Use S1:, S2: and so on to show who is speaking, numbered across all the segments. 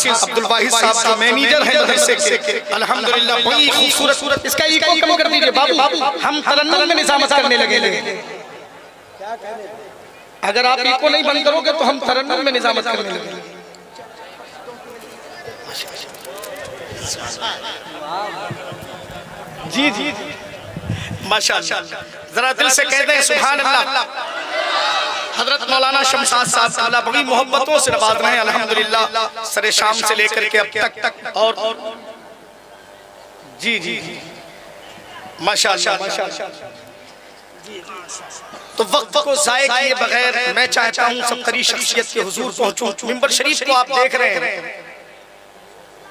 S1: हाफिज अब्दुल वाहिद साहब जो मैनेजर हैं मदरसे के, अल्हम्दुलिल्लाह बड़ी खूबसूरत। इसका इको कम कर दीजिए बाबू, हम तरन्नुम में निजामत करने लगे। अगर आप इको नहीं बंद करोगे तो हम तरन्नुम में निजामत करने लगे। जी जी माशाअल्लाह, जरा दिल से कह दें सुभान अल्लाह। हजरत मौलाना शमशाद साहब ताला बड़ी मोहब्बतों से नवाज रहे हैं अल्हम्दुलिल्लाह, सरे शाम से लेकर के अब तक। और जी जी माशाअल्लाह। तो वक्त को जाये किए बगैर मैं चाहता हूँ सब करी शख्सियत के हुजूर पहुंचूं। मिंबर शरीफ को आप देख रहे हैं,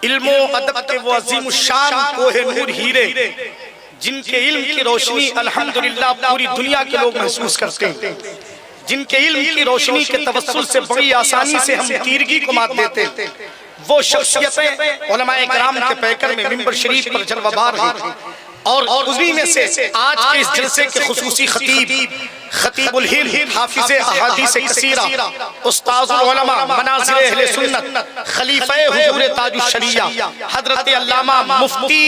S1: इल्मो अदब के वो अजीम शान कोहे नूर हीरे, जिनके इल्म की रोशनी अल्हम्दुलिल्लाह पूरी दुनिया के लोग महसूस करते हैं, जिनके इल्म की रोशनी के तवस्सुल से बड़ी आसानी से हम तीरगी को मात देते, वो शख्सियतें उलमाए किराम के पैकर में मिंबर शरीफ पर जलवाबार हैं। और उन्हीं में से आज के इस जलसे के खुसूसी खतीबुल हिंद, हाफिज अहादीस कसीरा, उस्ताजुल उलमा, मनाज़िर अहले सुन्नत, खलीफे हुजूर ताजुश शरिया हजरत अल्लामा मुफ्ती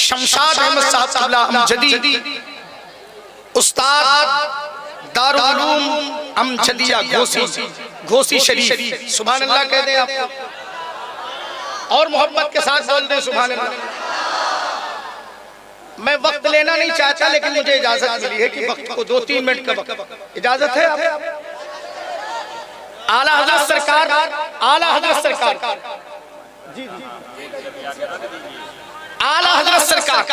S1: शमशाद अहमद साहब क़िबला अमजदी, उस्ताद दारुल उलूम अमजदिया घोसी शरीफ। सुभान अल्लाह कह दें आप, और मोहब्बत के साथ बोल दें सुभान अल्लाह। मैं वक्त लेना नहीं चाहता, लेकिन मुझे इजाजत मिली है कि वक्त को 2-3 मिनट का वक्त इजाजत है। आला हजरत सरकार, आला हजरत सरकार, जी आला हजरत सरकार,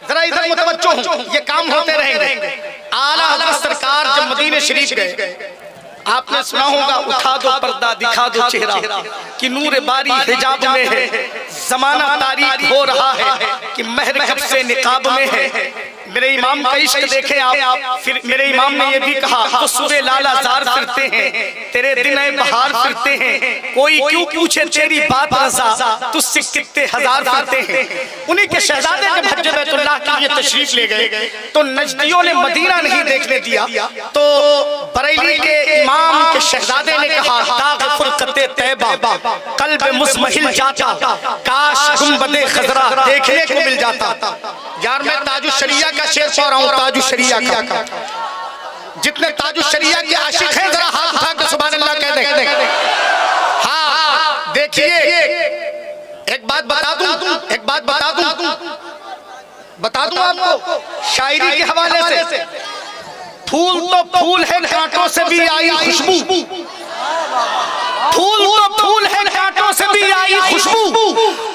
S1: जरा इधर मुतवज्जो हूं, ये काम होते रहेंगे। आला हजरत सरकार जब मदीने शरीफ गए, आपने सुना होगा, उठा दो पर्दा दिखा दो चेहरा कि नूर बारी हिजाब में है, जमाना तारीख हो रहा है कि महर कब से निकाब में है। मेरे इमाम का इश्क देखे आप, फिर मेरे इमाम ने ये भी कहा, तो सुबह लाला जार फिरते हैं, तेरे दिन बहार फिरते हैं, कोई क्यों पूछे तेरी बात रज़ा, तुझसे कितने हजार फिरते हैं। उन्हीं के शहजादे जब हज बैतुल्लाह के लिए तशरीफ ले गए तो नजदियों ने मदीना नहीं देखने दिया, तो बरेली के इमाम के शहजादे ने कहा, दाग फुरकते तैबा कल्ब मुस्महिल जाता, काश गुंबदे खजरा देखने को मिल जाता। यार मैं ताजुश शरिया का शेर पढ़ रहा हूँ, ताजुश शरिया का। जितने ताजुश शरिया के आशिक हैं जरा हाथ उठा के सुभान अल्लाह कह दें। हाँ देखिए, एक बात बता दूं आपको शायरी के हवाले से, फूल तो फूल है कांटों से भी आई खुशबू, फूल तो फूल है कांटों से भी आई खुशबू,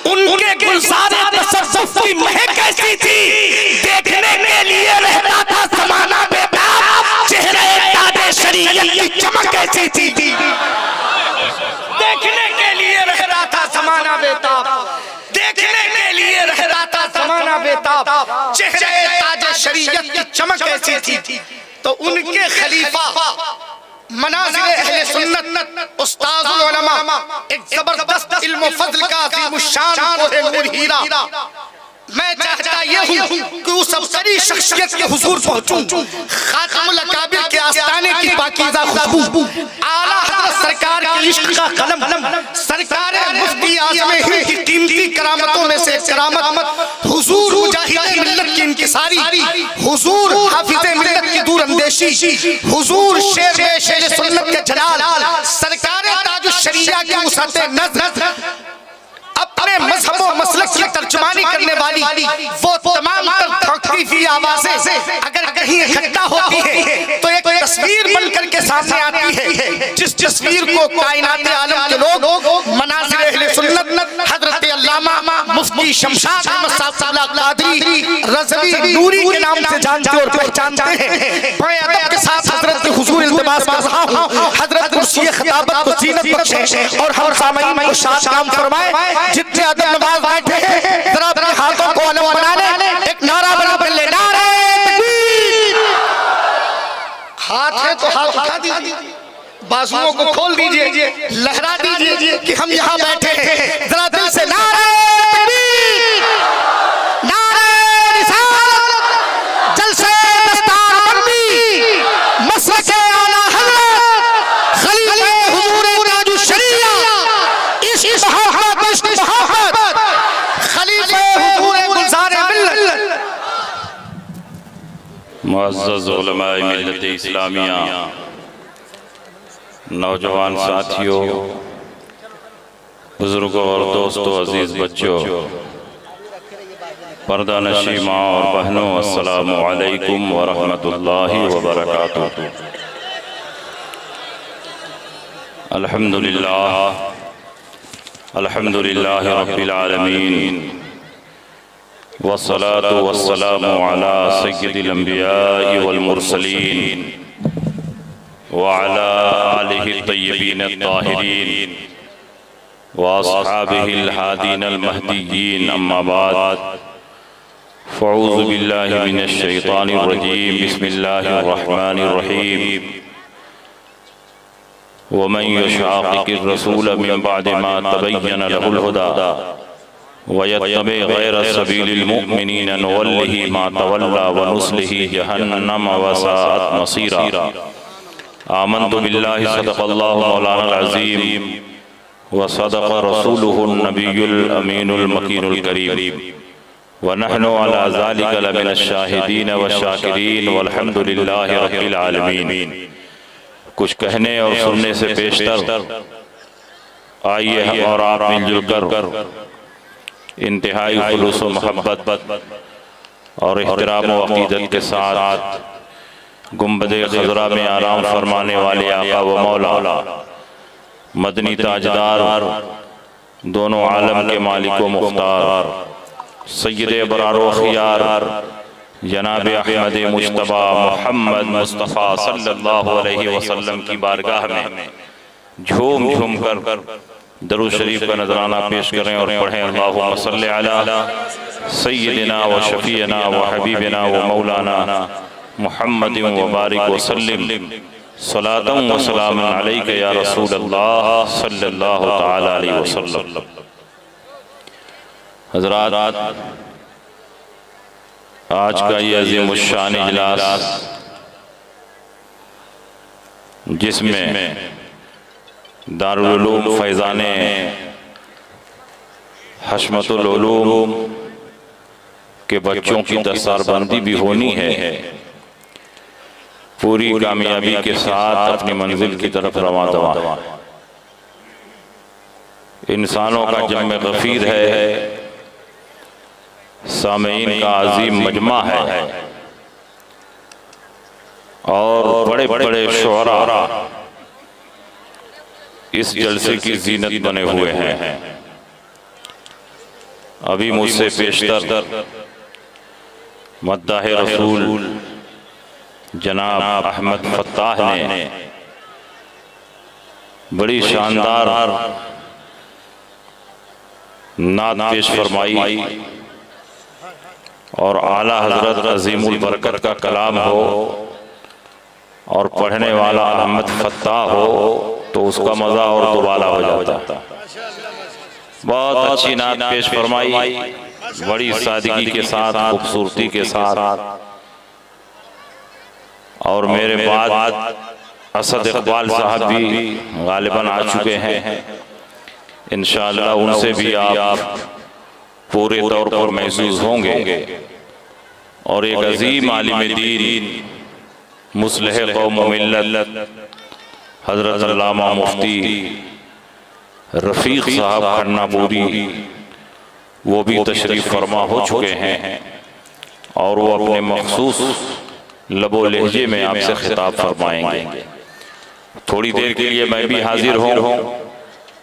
S1: उनके गुलज़ारे तसव्वुफ़ की महक कैसी थी, देखने के लिए रहता था ज़माना बेताब, चेहरे ताजे शरीयत की चमक कैसी थी, देखने के लिए रह रहा था ज़माना बेताब, देखने के लिए रह रहा था ज़माना बेताब, चेहरे ताजे शरीयत की चमक कैसी थी। तो उनके खलीफा मनाज़िर अहले सुन्नत उस्ताजुल उलमा, एक जबरदस्त इल्म फज़ल का अज़ीमुश्शान कोहे नूर हीरा, मैं चाहता ये हूँ कि उस अफसरी शख्सियत के हुजूर पहुँचूं, खातमुल अकाबिर के आस्ताने की पाकीज़ा खुशबू, आला हज़रत सरकार के इश्क का कलम, सरकार मुफ्ती आज़म हिंद की कीमती करामतों में से करामत, हुजूर मुजाहिद मिल्लत की इंकिसारी, हुजूर हाफिज़ मिल्लत की दूर अंदेशी, हुजूर शेर सुन्नत के जलाल, सरकार ताजुश शरिया की वुसअत नज़र, अपने मजहब और मसलक की तर्जुमानी करने वाली वो तमाम तौक़ीफ़ी आवाज़ें अगर कहीं इकट्ठा होती है तो एक तस्वीर बनकर के सामने आती है, जिस तस्वीर को कायनात आलम के लोग मनाज़िर अहले सुन्नत हज़रत अल्लामा मुफ्ती शमशाद अहमद साहब कादरी रज़वी नूरी के नाम से जानते और पहचानते हैं। बड़े अदब के साथ हज़रत के हुज़ूर इल्तिमास कर रहा हूँ, हज़रत कुर्सी खिताबत को ज़ीनत बख्शे और हम सामईन को शाद काम फरमाए। जितने अदब नवाज बैठे हैं जरा अपने हाथों को अलग बना ले, एक नारा बना कर ले, नारे तकबीर। हाथ है तो हाथ उठा दीजिए, बाजुओं को खोल दीजिए, लहरा दीजिए कि हम यहाँ बैठे हैं। जरा दिल से नारे तकबीर, नारे रिसालत, जलसे दस्तारबंदी, मसलके आला हज़रत, खलीफे हुजूर ताजुश शरिया, इस मोहब्बत
S2: मुअज़्ज़ज़ उलमाए मिल्लत इस्लामिया, नौजवान साथियों, बुज़ुर्गों और दोस्तों, अज़ीज़ बच्चों, पर्दा नशी माँ और बहनों, अस्सलामु अलैकुम व रहमतुल्लाहि व बरकातुहू। अल्हम्दुलिल्लाह रब्बिल आलमीन वस्सलातु वस्सलामु अला सय्यिदिल अंबिया'i वल मुरसलीन व अला आलिहि तय्यबीन अत्ताहिरीन व अस्हाबिहिल हादीनल महदिय्यीन, अम्मा बाद, फ़अऊज़ु बिल्लाहि मिनश शैतानिर रजीम, बिस्मिल्लाहिर रहमानिर रहीम। वमन युशाक़िक़िर रसूल मिन बअदि मा तबय्यन लहुल हुदा वयत्तबि गैर सबीलिल मुअ्मिनीन नुवल्लिहि मा तवल्ला व नुस्लिहि जहन्नम व साअत मसीरा। आमन्तु बिल्लाहि सदक़ल्लाहु मौलाना अज़ीम व सदक़ रसूलुहुन नबियुल अमीनुल मकीनुल करीम व नहनु अला ज़ालिका लमिनश शाहिदीन व शाकिरीन वल्हम्दुलिल्लाहि रब्बिल आलमीन। कुछ कहने और सुनने से पेशतर आइए हम और आप मिलजुल कर इंतहाई खुलूस व मोहब्बत और इहतराम व अक़ीदत के साथ गुंबदे खज़रा में आराम फरमाने वाले आका व मौला, मदनी ताजदार, दोनों आलम के मालिक व मुख्तार, सय्यद अबरार व खियार जनाब अहमद मुज्तबा मोहम्मद मुस्तफ़ा सल्लल्लाहु अलैहि वसल्लम की बारगाह में झूम झूम कर दरूद शरीफ का नजराना पेश करें और पढ़ें, अल्लाहुम्मा सल्लि अला सय्यिदिना व शफ़ीना व हबीबिना व मौलाना मुहम्मदिन व बारिक व सल्लिम सलातन व सलामन अलैका या रसूलल्लाह सल्लल्लाहु तआला अलैहि वसल्लम। हज़रात, आज का ये अज़ीमुश्शान इजलास, जिसमें दारुल उलूम फैज़ाने हशमतुल उलूम के बच्चों की दस्तारबंदी भी होनी है, पूरी कामयाबी के साथ अपनी मंजिल की तरफ रवां दवा। इंसानों का जम्मे गफीर है, सामीन का अजीम मजमा है और बड़े बड़े शुअरा इस जलसे की जीनत बने हुए हैं। अभी मुझसे पेशतर मद्दाह रसूल जनाब अहमद फत्ताह ने बड़ी शानदार नात पेश फरमाई और आला हजरत अजीमुल बरकत का कलाम हो और पढ़ने वाला अहमद फत्ताह हो तो उसका मज़ा और दुबाला हो जाता। बहुत अच्छी नात पेश फरमाई, बड़ी सादगी के साथ, खूबसूरती के साथ। और मेरे बाद असद इकबाल साहब भी गालिबन आ चुके हैं, इंशाअल्लाह उनसे भी आप पूरे तौर पर महसूस होंगे। और एक अजीम आलिम दीन, मुस्लिह कौम व मिल्लत, हज़रत अल्लामा मुफ्ती रफ़ीक साहब खन्नापुरी, वो भी तशरीफ़ फरमा हो चुके हैं और वो अपने मखसूस लबो लहजे में आपसे खिताब फरमाएंगे। थोड़ी देर के लिए मैं भी हाजिर हूँ।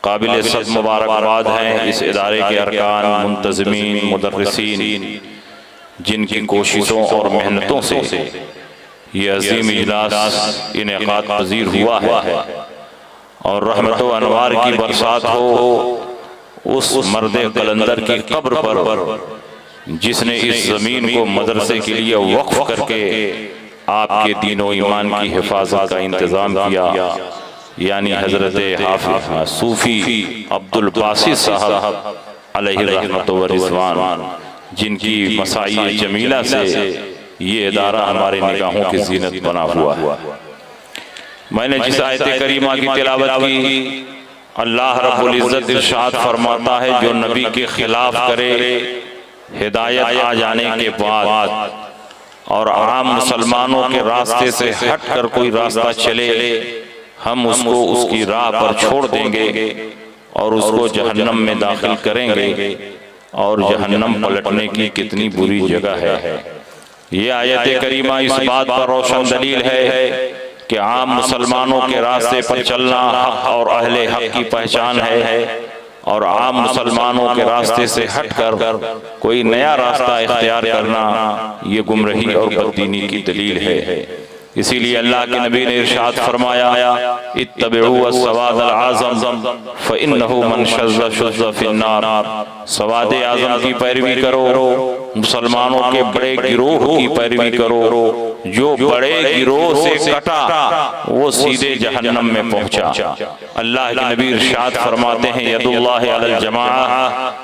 S2: काबिल सब मुबारकबाद हैं इस इदारे के अरकान, मुंतज़मीन, मुदर्रिसीन, जिनकी कोशिशों और मेहनतों से ये अजीम इजलास इनेकाद पजीर हुआ है। और रहमत व अनवार की बरसात हो उस मर्दे कलंदर की कब्र पर जिसने इस ज़मीन को मदरसे के लिए वक्फ करके आपके दीनो ईमान की हिफाजत का इंतज़ाम किया, यानी हज़रत हाफ़िज़ सूफ़ी अब्दुल बासित साहब अलैहि रहमत व रिज़वान, जिनकी मसाई जमीला से ये इदारा हमारे निगाहों की जीनत बना हुआ है। मैंने जिस आयत करीमा की तिलावत की, अल्लाह रब्बुल इज़्ज़त इरशाद फरमाता है, जो नबी के खिलाफ करे हिदायत आ जाने के बाद और आम मुसलमानों के रास्ते से हटकर कोई रास्ता चले, हम उसको उसकी राह पर छोड़ देंगे और उसको जहन्नम में दाखिल करेंगे। और जहन्नम पलटने की कितनी बुरी जगह है। ये आयत करीमा इस बात पर रोशन दलील है कि आम मुसलमानों के रास्ते पर चलना हक और अहले हक की पहचान है, और आम मुसलमानों के रास्ते से हटकर कोई नया रास्ता इख्तियार करना ये गुमराही और बददीनी की दलील है। इसीलिए अल्लाह के नबी ने इरशाद फरमाया, इत्तबिउ अस्सवादल आज़म फ़इन्नहु मन शज़्ज़ शुज़्ज़ फ़िन्नार। सवाद आज़म की पैरवी करो, मुसलमानों के बड़े गिरोह की पैरवी करो। जो बड़े गिरोह से कटा वो सीधे जहन्नम में पहुंचा। अल्लाह के नबी इरशाद फरमाते हैं, यदुल्लाहि अलल जमाअह,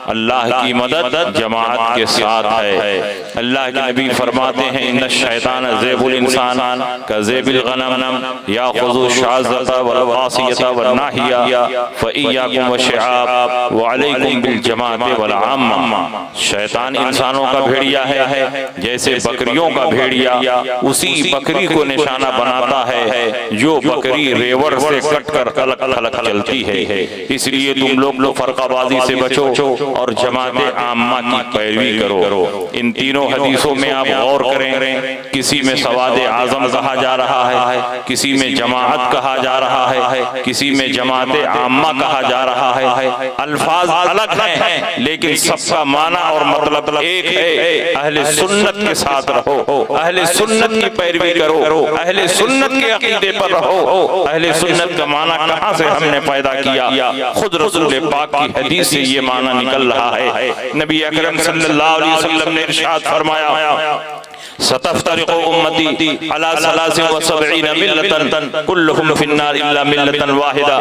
S2: अल्लाह की मदद जमाअत के साथ है। अल्लाह के नबी फरमाते हैं, इन्न शैतान ज़ेबुल इंसान का ज़ेबिल गनम याख़ुज़ु शाज़ता वल वासियता वन नाहिया फ़इय्याकुम वश्शिआब व अलैकुम बिल जमाअति वल आम्मा। शैतान इंसानों का भेड़िया है, जैसे बकरियों का भेड़िया उसी बकरी को निशाना बनाता है जो बकरी रेवड़ से कटकर अलग थलग चलती है। इसलिए तुम लोग फरकाबाजी से बचो और जमात आम्मा की पैरवी करो। इन तीनों हदीसों में आप गौर करें, किसी में सवाद आजम कहा जा रहा है, किसी में जमाअत कहा जा रहा है, किसी में जमात आम्मा कहा जा रहा है। अल्फाज अलग हैं लेकिन सबका माना और मतलब एक है। अहले सुन्नत के साथ रहो, अहले सुन्नत की पैरवी करो, अहले सुन्नत के अकीदे पर रहो। अहले सुन्नत का माना कहां से हमने पैदा किया? खुद रसूल पाक की हदीस से ये माना निकल रहा है। नबी अकरम सल्लल्लाहु अलैहि वसल्लम ने इरशाद फरमाया, सतफ्तरिक़ु उम्मती अला सलासिन व सबईन मिल्लतन कुल्लुहुम फिन्नार इल्ला मिल्लतन वाहिदा।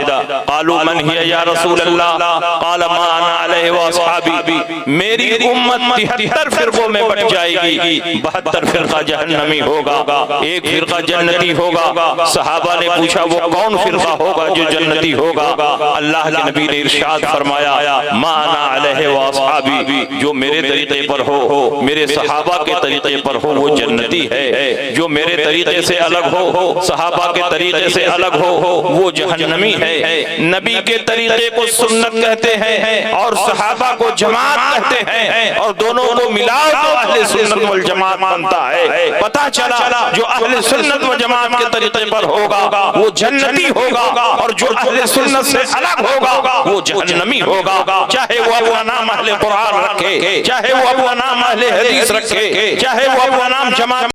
S2: क़ालू मन हिया या रसूल अल्लाह? क़ाल मा अना अलैहि व अस्हाबी। मेरी उम्मत 73 फिरकों में बट जाएगी, 72 फिरका जहन्नमी होगा, एक फिरका जन्नती होगा। सहाबा ने पूछा, वो कौन फिरका होगा जो जन्नती होगा? अल्लाह के नबी ने इरशाद फरमाया, मा अना अलैहि व अस्हाबी, जो मेरे तरीके पर हो, मेरे सहाबा के तरीके पर हो वो जन्नती है। जो मेरे तरीके से अलग हो, सहाबा के तरीके से अलग हो, वो जहन्नमी है। नबी के तरीके को सुन्नत कहते हैं और सहाबा को जमात कहते हैं, और दोनों को मिलाओ तो अहले सुन्नत वल जमात बनता है। पता चला जो अहले सुन्नत व जमात के तरीके पर होगा वो जन्नती होगा, और जो अहले सुन्नत से अलग होगा वो जहन्नमी होगा। चाहे वो अपना नाम अहले कुरान रखे, चाहे वो अपना नाम अहले हदीस रखे, चाहे वो अपना नाम जमात